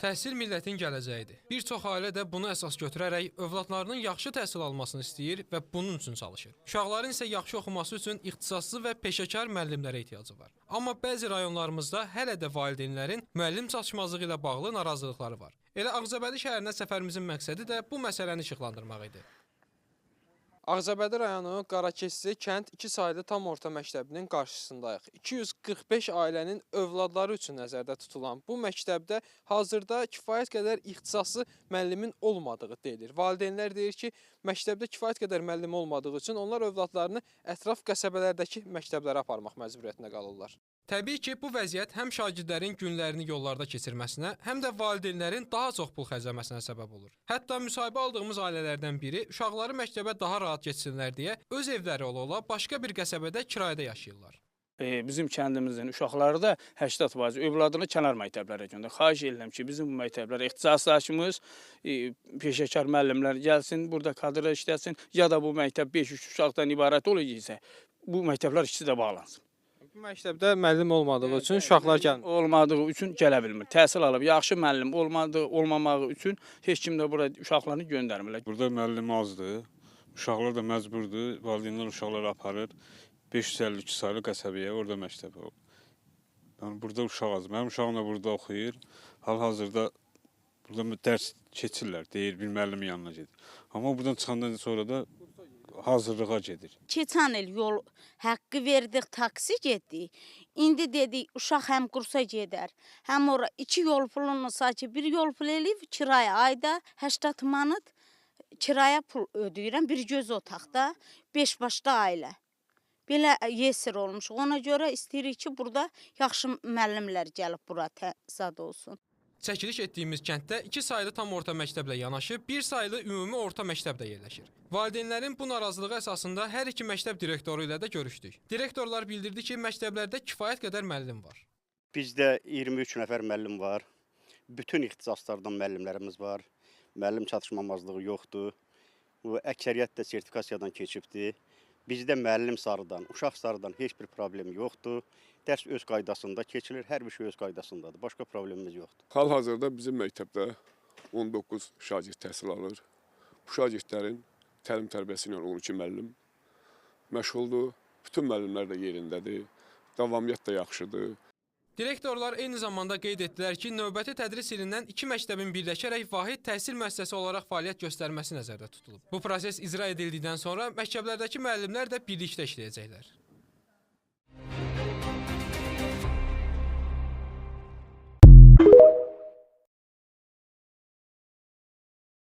Təhsil millətin gələcəyidir. Bir çox ailə də bunu əsas götürərək övladlarının yaxşı təhsil almasını istəyir və bunun üçün çalışır. Uşaqların isə yaxşı oxuması üçün ixtisaslı və peşəkar müəllimlərə ehtiyacı var. Amma bəzi rayonlarımızda hələ də valideynlərin müəllim çatışmazlığı ilə bağlı narazılıqları var. Elə Ağcabədi şəhərinə səfərimizin məqsədi də bu məsələni işıqlandırmaq idi. Ağcabədi rayonu Qarakeşli kənd 2 saylı tam orta məktəbinin qarşısındayıq. 245 ailənin övladları üçün nəzərdə tutulan bu məktəbdə hazırda kifayət qədər ixtisaslı müəllimin olmadığı deyilir. Valideynlər deyir ki, məktəbdə kifayət qədər müəllim olmadığı üçün onlar övladlarını ətraf qəsəbələrdəki məktəblərə aparmaq məcburiyyətində qalırlar. Təbii ki, bu vəziyyət həm şagirdlərin günlərini yollarda keçirməsinə, həm də valideynlərin daha çox pul xərcləməsinə səbəb olur. Hətta müsahibə aldığımız ailələrdən biri uşaqları məktəbə daha rahat getsinlər deyə öz evləri ola başqa bir qəsəbədə kirayədə yaşayırlar. Bizim kəndimizin uşaqları da 80% övladını kənar məktəblərə göndərir. Xahiş edirəm ki, bizim bu məktəblərə ixtisaslaşmış peşəkar müəllimlər gəlsin, burada kadrlar işləsin, ya da bu məktəb 5-3 uşaqdan ibarət olacaqsa, bu məktəblər ikisi də bağlansın. Bu məktəbdə müəllim olmadığı üçün uşaqlar gəlmir. Olmadığı üçün gələ bilmir. Təhsil alıb, yaxşı müəllim olmamağı üçün heç kim də bura uşaqlarını göndərmirlər. Burada müəllim azdır, uşaqlar da məcburdur, valideynlər uşaqları aparır. 552 saylı qəsəbəyə, orada məktəb olur. Yəni, burada uşaq az. Mənim uşağım da burada oxuyur. Hal-hazırda burada dərs keçirlər, deyir, bir müəllimin yanına gedir. Amma buradan çıxandan sonra da hazırlığa gedir. Keçən il yol haqqı verdik, taksi getdik. İndi dedik, uşaq həm kursa gedər, həm ora 2 yol pulunu saçı, bir yol pul eləyib, kiraya ayda 80 manat kiraya pul ödəyirəm, bir göz otaqda, 5 başda ailə. Belə yesir olmuş. Ona görə istəyirik ki, burada yaxşı müəllimlər gəlib bura təzad olsun. Çəkiliş etdiyimiz kənddə 2 saylı tam orta məktəblə yanaşı 1 saylı ümumi orta məktəb də yerləşir. Valideynlərin bu narazılığı əsasında hər iki məktəb direktoru ilə də görüşdük. Direktorlar bildirdi ki, məktəblərdə kifayət qədər müəllim var. Bizdə 23 nəfər müəllim var. Bütün ixtisaslardan müəllimlərimiz var. Müəllim çatışmamazlığı yoxdur. Bu əksəriyyət də sertifikasiyadan keçibdir. Bizdə müəllim sarıdan, uşaq sarıdan heç bir problem yoxdur. Dərs öz qaydasında keçilir, hər bir şey öz qaydasındadır. Başqa problemimiz yoxdur. Hal-hazırda bizim məktəbdə 19 şagird təhsil alır. Bu şagirdlərin təlim tərbiyəsi ilə 12 müəllim məşğuldur. Bütün müəllimlər də yerindədir. Davamiyyət də yaxşıdır. Direktorlar eyni zamanda qeyd etdilər ki, növbəti tədris ilindən 2 məktəbin birləşərək vahid təhsil müəssisəsi olaraq fəaliyyət göstərməsi nəzərdə tutulub. Bu proses icra edildikdən sonra məktəblərdəki müəllimlər də birlikdə işləyəcəklər.